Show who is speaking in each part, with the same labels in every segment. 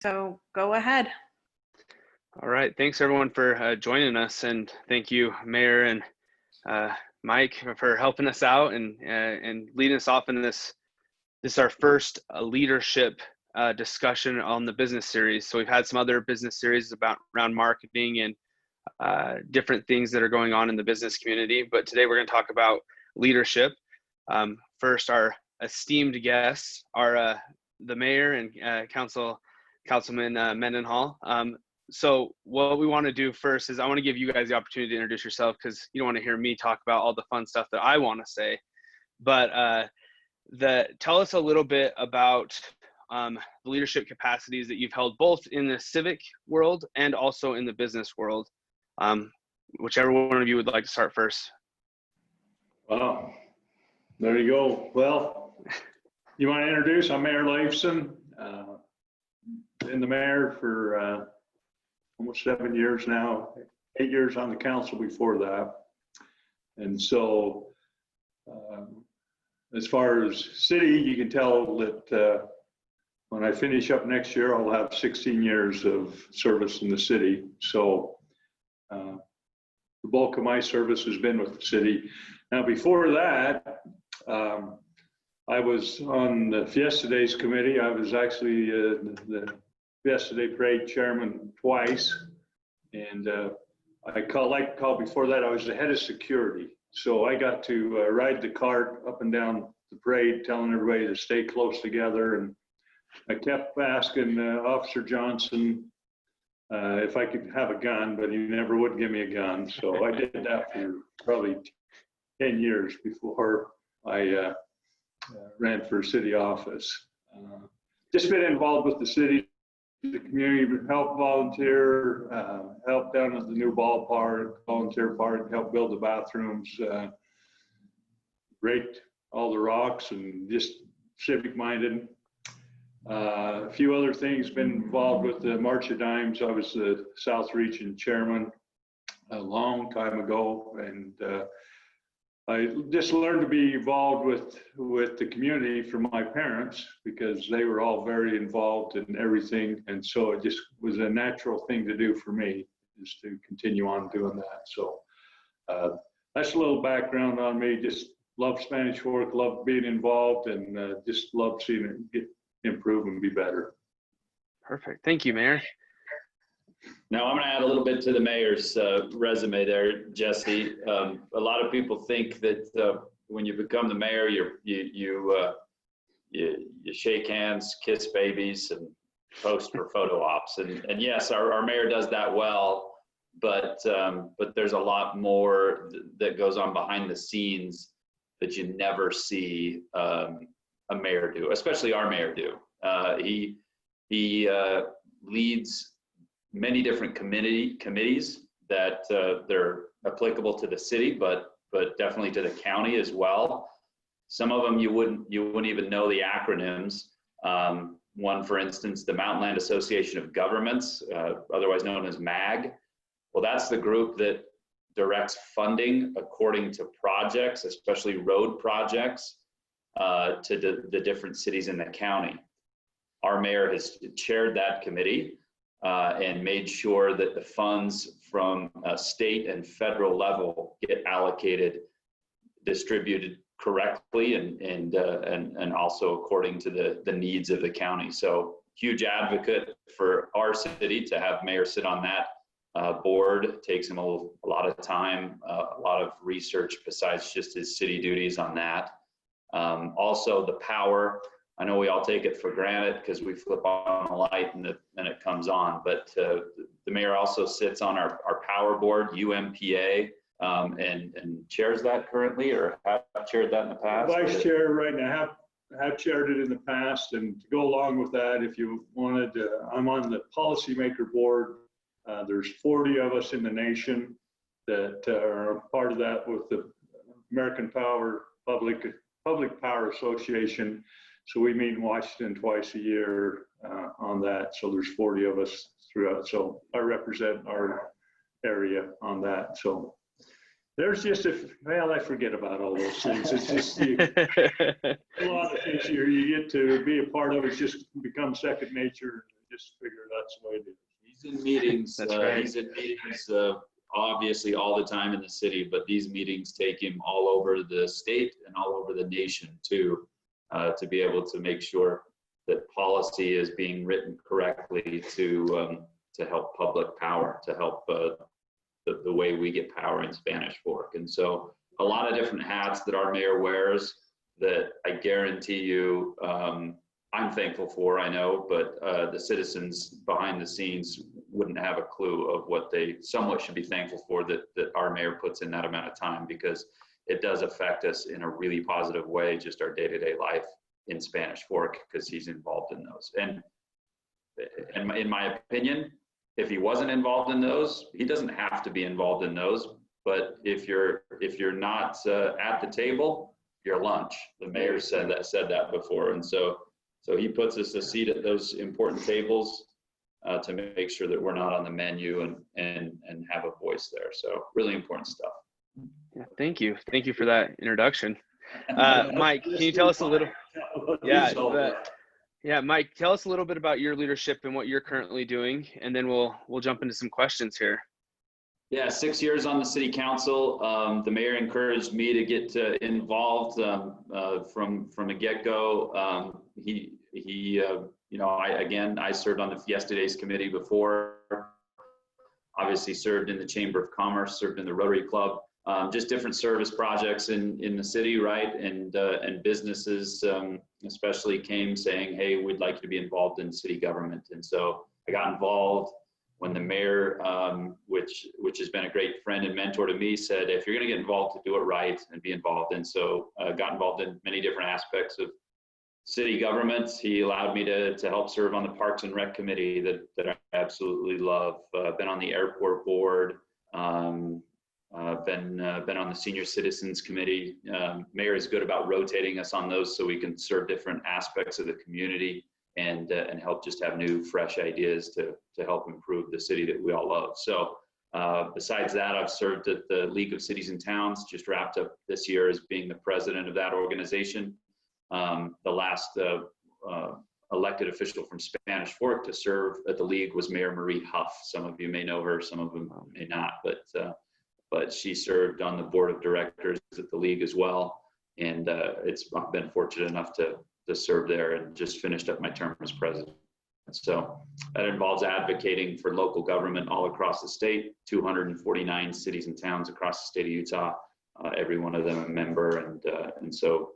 Speaker 1: So go ahead.
Speaker 2: All right, thanks everyone for joining us, and thank you, Mayor and Mike, for helping us out and leading us off in this. This is our first leadership discussion on the business series. So we've had some other business series around marketing and different things that are going on in the business community, but today we're going to talk about leadership. First, our esteemed guests are the Mayor and Councilman Mendenhall. So what we want to do first is I want to give you guys the opportunity to introduce yourself, because you don't want to hear me talk about all the fun stuff that I want to say. But tell us a little bit about the leadership capacities that you've held both in the civic world and also in the business world. Whichever one of you would like to start first.
Speaker 3: Wow, there you go. Well, you want to introduce? I'm Mayor Leifson. Been the mayor for almost 7 years now, 8 years on the council before that. And so as far as city, you can tell that when I finish up next year, I'll have 16 years of service in the city. So the bulk of my service has been with the city. Now, before that, I was on the Fiesta Days committee. I was actually the Fiesta Day Parade chairman twice. And before that, I was the head of security. So I got to ride the cart up and down the parade, telling everybody to stay close together. And I kept asking Officer Johnson if I could have a gun, but he never would give me a gun. So I did that for probably 10 years before I ran for city office. Just been involved with the city, the community, help volunteer, help down at the new ballpark, volunteer park, help build the bathrooms, raked all the rocks, and just civic minded. A few other things, been involved with the March of Dimes. I was the South Region chairman a long time ago, and I just learned to be involved with the community from my parents, because they were all very involved in everything. And so it just was a natural thing to do for me, is to continue on doing that. So that's a little background on me. Just love Spanish work, love being involved, and just love seeing it improve and be better.
Speaker 2: Perfect. Thank you, Mayor.
Speaker 4: Now I'm going to add a little bit to the mayor's resume there, Jesse. A lot of people think that when you become the mayor, you shake hands, kiss babies, and post for photo ops. And yes, our mayor does that well, but there's a lot more that goes on behind the scenes that you never see a mayor do, especially our mayor do. He leads many different committees that they're applicable to the city, but definitely to the county as well. Some of them you wouldn't even know the acronyms. One, for instance, the Mountain Land Association of Governments, otherwise known as MAG. Well, that's the group that directs funding according to projects, especially road projects, to the different cities in the county. Our mayor has chaired that committee and made sure that the funds from state and federal level get allocated, distributed correctly, and also according to the needs of the county. So huge advocate for our city to have mayor sit on that board. It takes him a lot of time, a lot of research besides just his city duties on that. Also the power. I know we all take it for granted because we flip on the light and it comes on, but the mayor also sits on our power board, UMPA, and chairs that currently, or have chaired that in the past?
Speaker 3: Vice chair right now, have chaired it in the past. And to go along with that, if you wanted, I'm on the policymaker board. There's 40 of us in the nation that are part of that with the American Power Public Power Association. So we meet in Washington twice a year on that. So there's 40 of us throughout. So I represent our area on that. So there's just well, I forget about all those things. It's just a lot of things you get to be a part of. It just becomes second nature. just figure that's the way it is.
Speaker 4: He's in meetings.
Speaker 2: That's right.
Speaker 4: He's in meetings, obviously all the time in the city, but these meetings take him all over the state and all over the nation too, to be able to make sure that policy is being written correctly to help public power, to help the way we get power in Spanish Fork. And so a lot of different hats that our mayor wears that I guarantee you, I'm thankful for, I know, but the citizens behind the scenes wouldn't have a clue of what they somewhat should be thankful for that our mayor puts in that amount of time, because it does affect us in a really positive way, just our day-to-day life in Spanish Fork, because he's involved in those. And in my opinion, if he wasn't involved in those, he doesn't have to be involved in those. But if you're not at the table, you're lunch. The mayor said that before, and so he puts us a seat at those important tables to make sure that we're not on the menu and have a voice there. So really important stuff.
Speaker 2: Yeah, thank you for that introduction. Mike, can you tell us a little? Yeah, Mike, tell us a little bit about your leadership and what you're currently doing, and then we'll jump into some questions here.
Speaker 4: Yeah, 6 years on the city council. The mayor encouraged me to get involved from a get-go. I served on the Fiesta Days committee before. Obviously, served in the Chamber of Commerce, served in the Rotary Club. Just different service projects in the city, right? And businesses especially came saying, hey, we'd like you to be involved in city government. And so I got involved when the mayor, which has been a great friend and mentor to me, said, if you're going to get involved, to do it right and be involved. And so I got involved in many different aspects of city government. He allowed me to help serve on the Parks and Rec committee that I absolutely love. Been on the airport board. Been on the senior citizens committee. Mayor is good about rotating us on those so we can serve different aspects of the community and help just have new, fresh ideas to help improve the city that we all love. So besides that, I've served at the League of Cities and Towns, just wrapped up this year as being the president of that organization. The last elected official from Spanish Fork to serve at the League was Mayor Marie Huff. Some of you may know her, some of them may not, but she served on the board of directors at the League as well. And I've been fortunate enough to serve there and just finished up my term as president. So that involves advocating for local government all across the state, 249 cities and towns across the state of Utah, every one of them a member. And so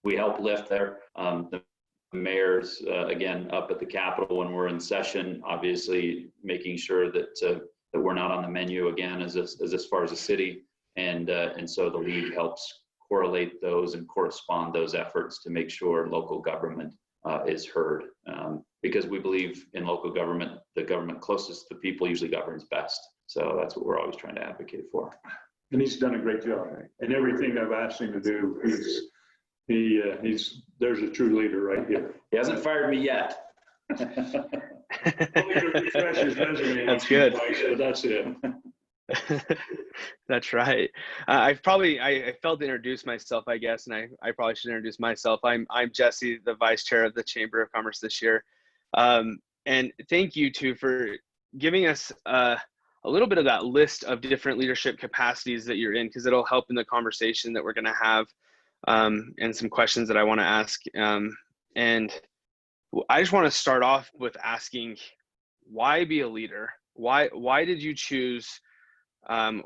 Speaker 4: we help lift the mayors, again, up at the Capitol when we're in session, obviously making sure that we're not on the menu again as far as a city. And so the League helps correlate those and correspond those efforts to make sure local government is heard. Because we believe in local government, the government closest to people usually governs best. So that's what we're always trying to advocate for.
Speaker 3: And he's done a great job. And everything I've asked him to do, there's a true leader right here.
Speaker 4: He hasn't fired me yet.
Speaker 2: That's good.
Speaker 3: But that's it.
Speaker 2: That's right. I failed to introduce myself, I guess, and I probably should introduce myself. I'm Jesse, the vice chair of the Chamber of Commerce this year. And thank you too for giving us a little bit of that list of different leadership capacities that you're in, because it'll help in the conversation that we're going to have, and some questions that I want to ask. And I just want to start off with asking, why be a leader? Why did you choose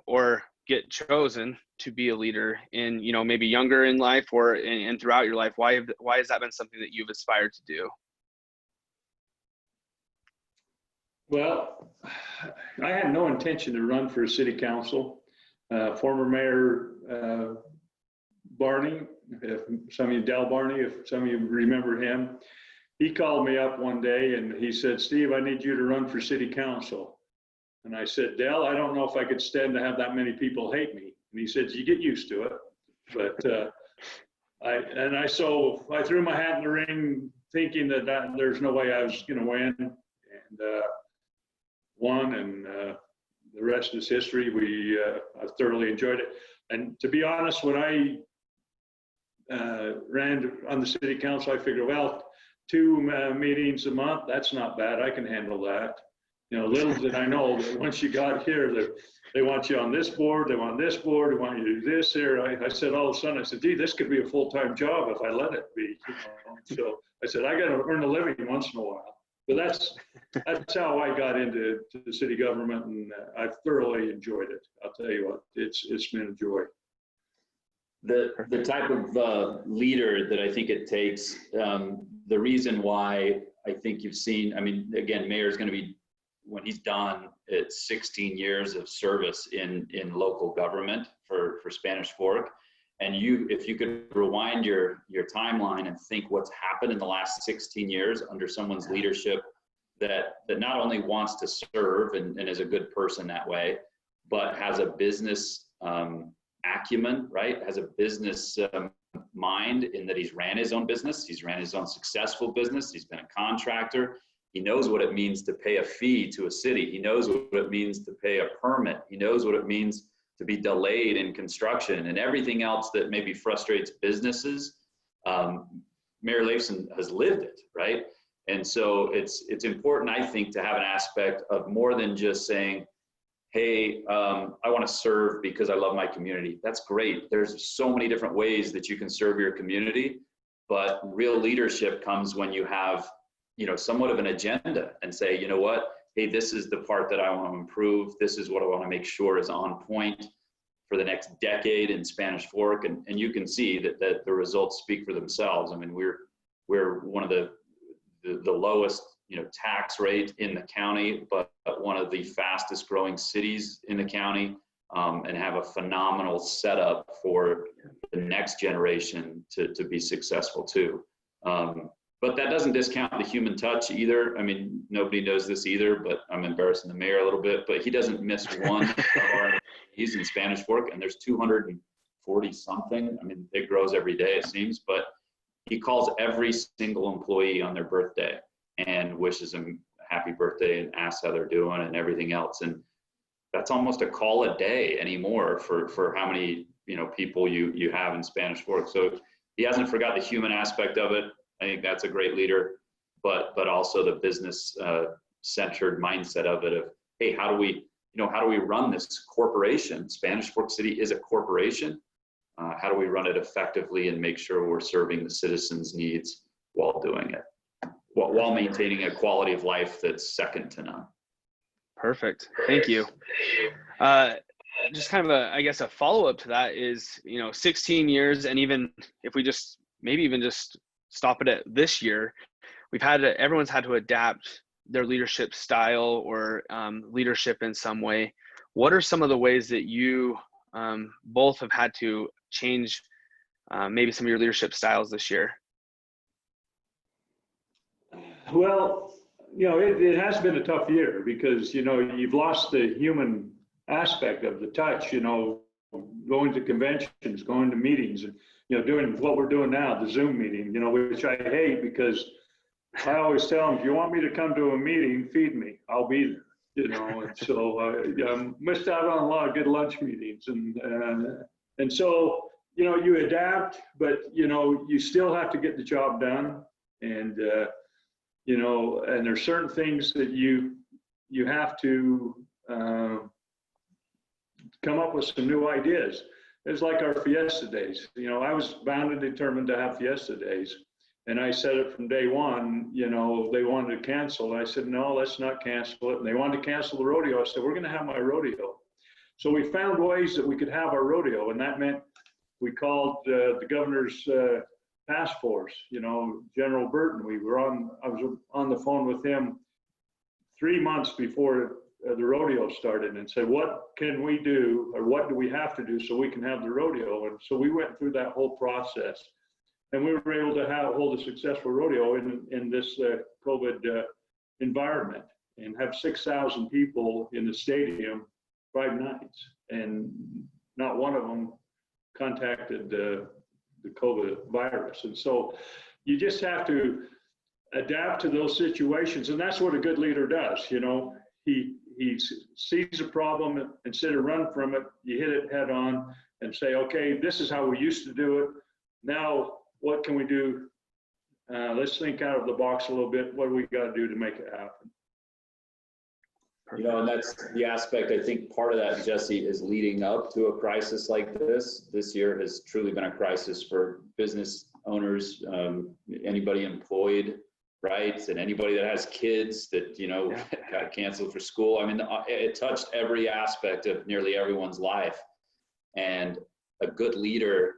Speaker 2: or get chosen to be a leader in, maybe younger in life or and throughout your life? Why has that been something that you've aspired to do?
Speaker 3: Well, I had no intention to run for city council. Former Mayor Barney, if some of you remember him, he called me up one day and he said, Steve, I need you to run for city council. And I said, Dell, I don't know if I could stand to have that many people hate me. And he said, you get used to it. But I threw my hat in the ring thinking that there's no way I was going to win, and won, and the rest is history. I thoroughly enjoyed it. And to be honest, when I ran on the city council, I figured, well, 2 meetings a month, that's not bad. I can handle that. You know, little did I know that once you got here, that they want you on this board, they want this board, they want you to do this here. I said all of a sudden, I said, gee, this could be a full-time job if I let it be. You know? So I said, I got to earn a living once in a while. But that's how I got into the city government, and I've thoroughly enjoyed it. I'll tell you what, it's been a joy.
Speaker 4: The type of leader that I think it takes, the reason why I think you've seen, I mean, again, Mayor's going to be, when he's done, it's 16 years of service in local government for Spanish Fork. And if you could rewind your timeline and think what's happened in the last 16 years under someone's leadership that not only wants to serve and is a good person that way, but has a business acumen, right? Has a business mind in that he's ran his own business. He's ran his own successful business. He's been a contractor. He knows what it means to pay a fee to a city. He knows what it means to pay a permit. He knows what it means to be delayed in construction and everything else that maybe frustrates businesses. Mayor Leifson has lived it, right? And so it's important, I think, to have an aspect of more than just saying, hey, I want to serve because I love my community. That's great. There's so many different ways that you can serve your community, but real leadership comes when you have, you know, somewhat of an agenda and say, you know what, hey, this is the part that I want to improve. This is what I want to make sure is on point for the next decade in Spanish Fork. And you can see that the results speak for themselves. I mean, we're one of the lowest, you know, tax rate in the county, but one of the fastest growing cities in the county, and have a phenomenal setup for the next generation to be successful too. But that doesn't discount the human touch either. I mean, nobody knows this either, but I'm embarrassing the mayor a little bit, but he doesn't miss one of our employees in Spanish Fork, and there's 240 something. I mean, it grows every day, it seems, but he calls every single employee on their birthday and wishes them a happy birthday and asks how they're doing and everything else. And that's almost a call a day anymore for how many, you know, people you have in Spanish Fork. So he hasn't forgot the human aspect of it. I think that's a great leader, but also the business centered mindset of it of, hey, how do we run this corporation? Spanish Fork City is a corporation. How do we run it effectively and make sure we're serving the citizens' needs while doing it, while maintaining a quality of life that's second to none?
Speaker 2: Perfect. Thank you. Just kind of I guess a follow-up to that is, you know, 16 years, and even if we just stop it at this year, everyone's had to adapt their leadership style or leadership in some way. What are some of the ways that you both have had to change maybe some of your leadership styles this year?
Speaker 3: Well, you know, it has been a tough year because, you know, you've lost the human aspect of the touch, you know, going to conventions, going to meetings, and, you know, doing what we're doing now, the Zoom meeting, you know, which I hate because I always tell them, if you want me to come to a meeting, feed me, I'll be there, you know. And so I missed out on a lot of good lunch meetings. And so, you know, you adapt, but, you know, you still have to get the job done. And, you know, and there's certain things that you have to come up with some new ideas. It's like our Fiesta days. You know, I was bound and determined to have Fiesta days. And I said it from day one, you know, they wanted to cancel. I said, no, let's not cancel it. And they wanted to cancel the rodeo. I said, we're going to have my rodeo. So we found ways that we could have our rodeo. And that meant we called the governor's task force, you know, General Burton. I was on the phone with him 3 months before the rodeo started and said, what can we do, or what do we have to do so we can have the rodeo? And so we went through that whole process, and we were able to hold a successful rodeo in this COVID environment, and have 6,000 people in the stadium 5 nights, and not one of them contacted the COVID virus. And so you just have to adapt to those situations, and that's what a good leader does. You know, he sees a problem, instead of run from it, you hit it head on and say, okay, this is how we used to do it. Now, what can we do let's think out of the box a little bit. What do we got to do to make it happen?
Speaker 4: You know, and that's the aspect, I think part of that, Jesse, is leading up to a crisis like this. This year has truly been a crisis for business owners, anybody employed, right? And anybody that has kids that, you know, got canceled for school. I mean, it touched every aspect of nearly everyone's life. And a good leader,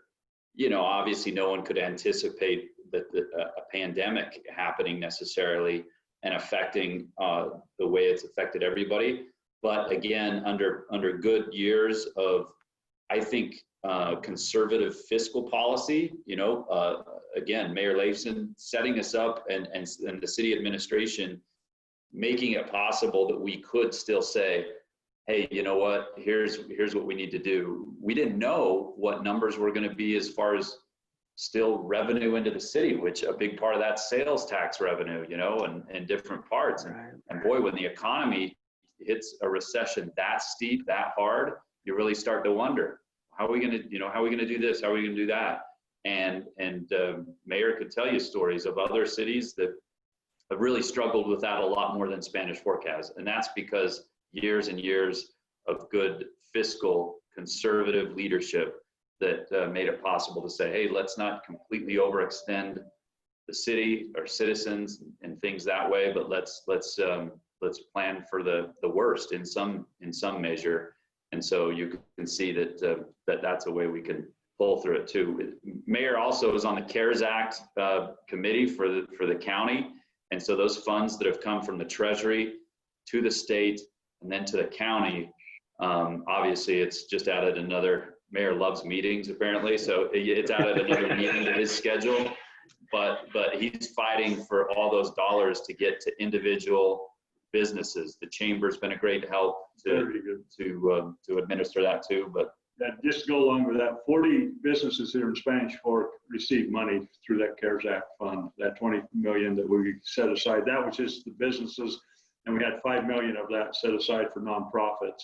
Speaker 4: you know, obviously no one could anticipate that a pandemic happening necessarily and affecting the way it's affected everybody. But again, under good years of, I think, conservative fiscal policy, you know, again, Mayor Leifson setting us up and the city administration making it possible that we could still say, hey, you know what, here's what we need to do. We didn't know what numbers were going to be as far as still revenue into the city, which a big part of that sales tax revenue, you know, and different parts. And boy, when the economy hits a recession that steep, that hard, you really start to wonder, how are we going to, you know, how are we going to do this? How are we going to do that? And Mayor could tell you stories of other cities that have really struggled with that a lot more than Spanish Fork has. And that's because years and years of good fiscal conservative leadership that made it possible to say, hey, let's not completely overextend the city or citizens and things that way, but let's plan for the worst in some measure. And so you can see that that's a way we can pull through it too. Mayor also is on the CARES Act committee for the county, and so those funds that have come from the Treasury to the state and then to the county, obviously it's just added another. Mayor loves meetings apparently, so it's added another meeting to his schedule. But he's fighting for all those dollars to get to individual businesses. The chamber's been a great help to administer that too. But
Speaker 3: just to go along with that, 40 businesses here in Spanish Fork received money through that CARES Act fund, that 20 million that we set aside. That was just the businesses, and we had 5 million of that set aside for nonprofits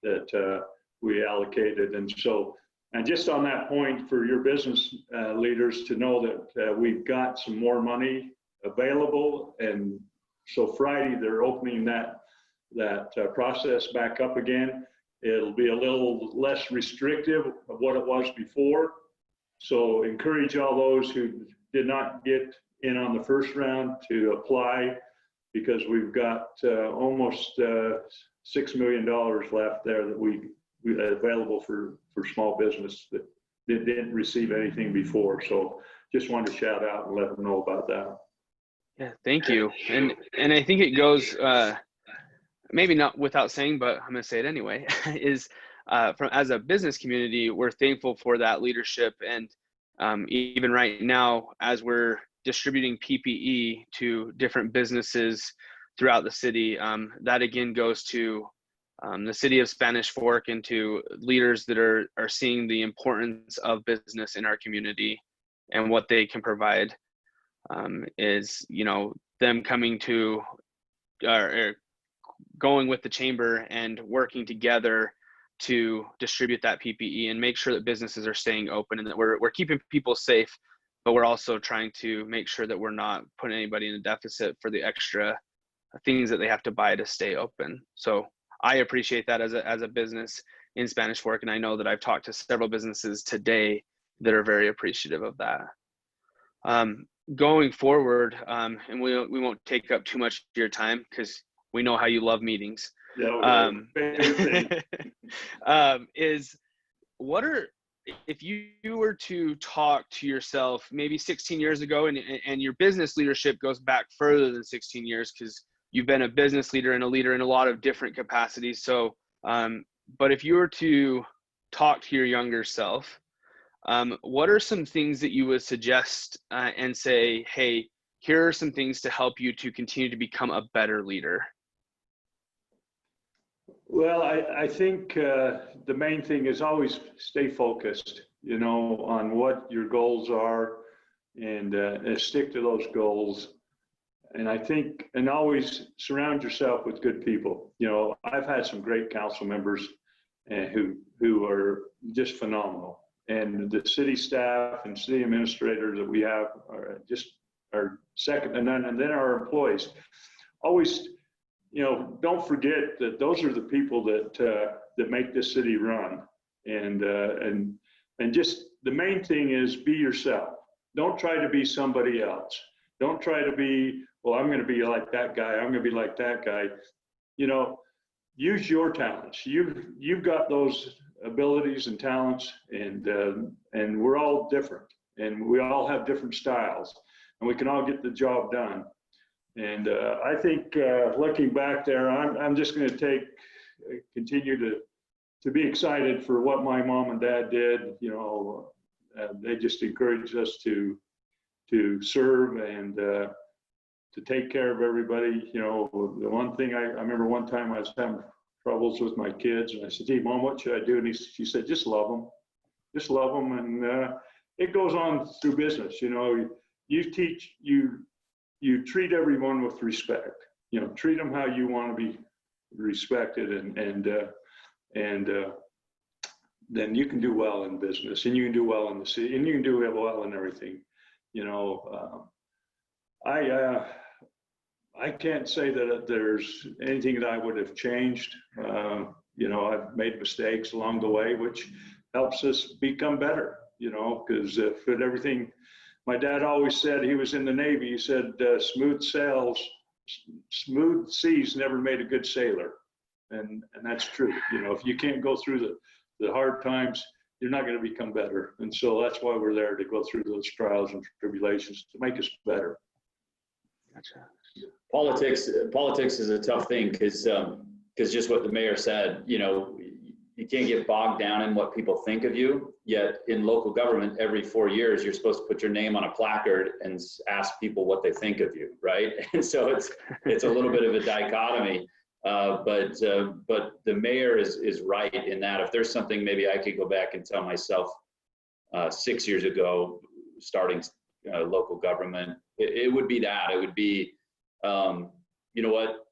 Speaker 3: that we allocated. And so, and just on that point, for your business leaders to know that we've got some more money available. And so Friday, they're opening that process back up again. It'll be a little less restrictive of what it was before. So encourage all those who did not get in on the first round to apply, because we've got almost $6 million left there that we available for small business that didn't receive anything before. So just wanted to shout out and let them know about that.
Speaker 2: Yeah, thank you. And I think it goes maybe not without saying, but I'm going to say it anyway, is as a business community, we're thankful for that leadership. And even right now, as we're distributing PPE to different businesses throughout the city, that again goes to the city of Spanish Fork and to leaders that are seeing the importance of business in our community and what they can provide. Is, you know, them coming to or going with the chamber and working together to distribute that PPE and make sure that businesses are staying open and that we're keeping people safe, but we're also trying to make sure that we're not putting anybody in a deficit for the extra things that they have to buy to stay open. So I appreciate that as a business in Spanish Fork, and I know that I've talked to several businesses today that are very appreciative of that. Going forward, and we won't take up too much of your time because we know how you love meetings.
Speaker 3: Yeah,
Speaker 2: if you were to talk to yourself maybe 16 years ago, and your business leadership goes back further than 16 years because you've been a business leader and a leader in a lot of different capacities. So, but if you were to talk to your younger self, what are some things that you would suggest and say, hey, here are some things to help you to continue to become a better leader?
Speaker 3: Well, I think the main thing is always stay focused, you know, on what your goals are, and stick to those goals. And I think, and always surround yourself with good people. You know, I've had some great council members who are just phenomenal. And the city staff and city administrators that we have are just our second, and then our employees. Always, don't forget that those are the people that make this city run. And just the main thing is be yourself. Don't try to be somebody else. Don't try to be, well, I'm going to be like that guy. I'm going to be like that guy. Use your talents. You've got those abilities and talents, and we're all different, and we all have different styles, and we can all get the job done. And I think looking back there, I'm just going to continue to be excited for what my mom and dad did. They just encouraged us to serve and to take care of everybody. The one thing I remember one time I was having troubles with my kids, and I said, "Hey, Mom, what should I do?" And she said, "Just love them, and it goes on through business. You treat everyone with respect. Treat them how you want to be respected, and then you can do well in business, and you can do well in the city, and you can do well in everything. I can't say that there's anything that I would have changed. I've made mistakes along the way, which helps us become better, because if everything, my dad always said, he was in the Navy, he said, smooth seas never made a good sailor. And that's true. If you can't go through the hard times, you're not going to become better. And so that's why we're there, to go through those trials and tribulations to make us better.
Speaker 2: Gotcha.
Speaker 4: Politics is a tough thing because just what the mayor said, you can't get bogged down in what people think of you. Yet in local government, every 4 years, you're supposed to put your name on a placard and ask people what they think of you, right? And so it's a little bit of a dichotomy. But the mayor is right in that if there's something maybe I could go back and tell myself 6 years ago, starting local government, it would be that. It would be, you know what,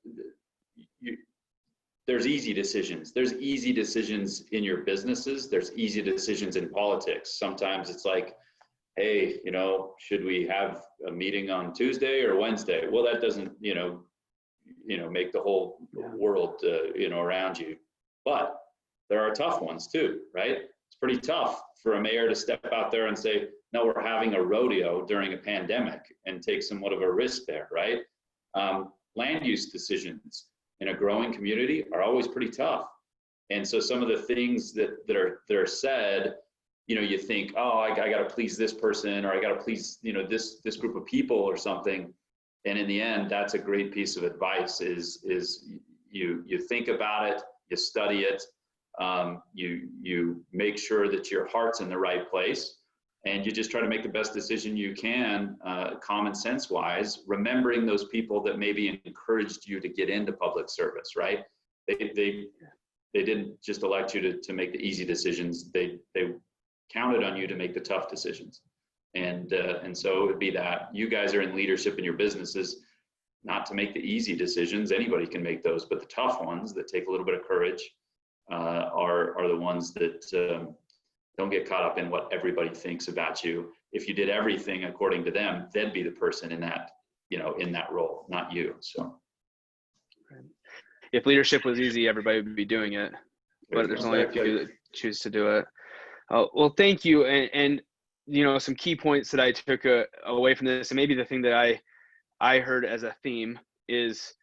Speaker 4: there's easy decisions. There's easy decisions in your businesses. There's easy decisions in politics. Sometimes it's like, hey, should we have a meeting on Tuesday or Wednesday? Well, that doesn't, make the whole world, around you. But there are tough ones too, right? It's pretty tough for a mayor to step out there and say, no, we're having a rodeo during a pandemic, and take somewhat of a risk there, right? Land use decisions in a growing community are always pretty tough. And so some of the things that are said, you think, oh, I got to please this person, or I got to please, this group of people or something. And in the end, that's a great piece of advice is you think about it, you study it, you make sure that your heart's in the right place, and you just try to make the best decision you can, common sense wise, remembering those people that maybe encouraged you to get into public service, right? They didn't just elect you to make the easy decisions. They counted on you to make the tough decisions. And so it would be that you guys are in leadership in your businesses, not to make the easy decisions. Anybody can make those, but the tough ones that take a little bit of courage are the ones that don't get caught up in what everybody thinks about you. If you did everything according to them, they'd be the person in that, in that role, not you. So
Speaker 2: if leadership was easy, everybody would be doing it, but there's only a few that choose to do it. Well, thank you. And some key points that I took away from this, and maybe the thing that I heard as a theme was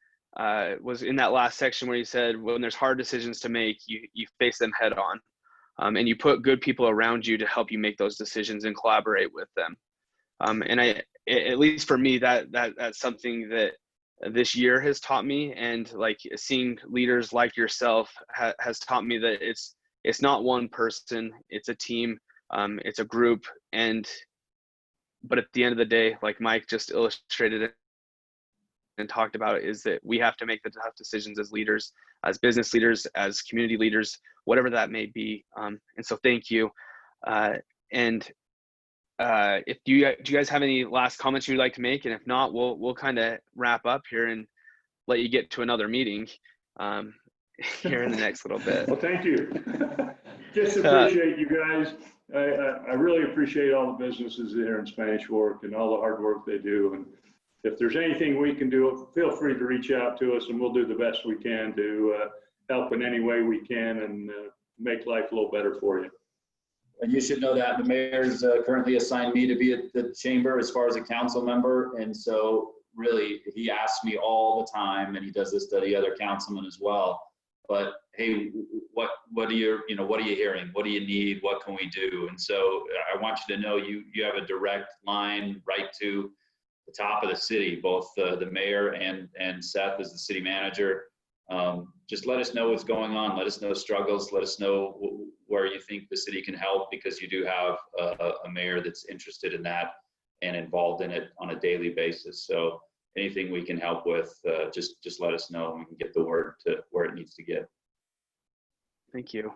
Speaker 2: in that last section where you said, when there's hard decisions to make, you face them head on. And you put good people around you to help you make those decisions and collaborate with them. And at least for me, that's something that this year has taught me, and like seeing leaders like yourself has taught me that it's not one person, it's a team, it's a group. But at the end of the day, like Mike just illustrated it and talked about, is that we have to make the tough decisions as leaders, as business leaders, as community leaders, whatever that may be. And so thank you. If do you guys have any last comments you'd like to make? And if not, we'll kind of wrap up here and let you get to another meeting. here in the next little bit.
Speaker 3: Well, thank you. Just appreciate you guys. I really appreciate all the businesses here in Spanish Fork and all the hard work they do. And if there's anything we can do, feel free to reach out to us, and we'll do the best we can to help in any way we can and make life a little better for you.
Speaker 4: And you should know that the mayor's currently assigned me to be at the chamber as far as a council member. And so really, he asks me all the time, and he does this to the other councilmen as well. But hey, what are you hearing? What do you need? What can we do? And so I want you to know you have a direct line right to the top of the city, both the mayor and Seth as the city manager. Just let us know what's going on. Let us know struggles. Let us know where you think the city can help, because you do have a mayor that's interested in that and involved in it on a daily basis. So anything we can help with, just let us know, and we can get the word to where it needs to get.
Speaker 2: Thank you.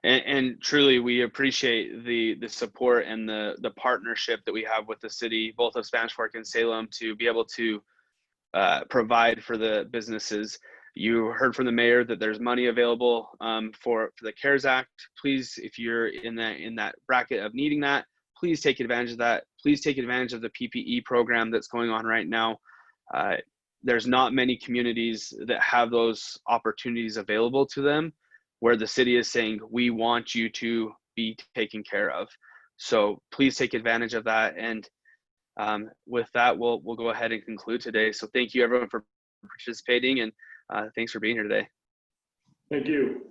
Speaker 2: And truly, we appreciate the support and the partnership that we have with the city, both of Spanish Fork and Salem, to be able to provide for the businesses. You heard from the mayor that there's money available for the CARES Act. Please, if you're in that bracket of needing that, please take advantage of that. Please take advantage of the PPE program that's going on right now. There's not many communities that have those opportunities available to them, where the city is saying, we want you to be taken care of. So please take advantage of that. And with that, we'll go ahead and conclude today. So thank you everyone for participating, and thanks for being here today.
Speaker 3: Thank you.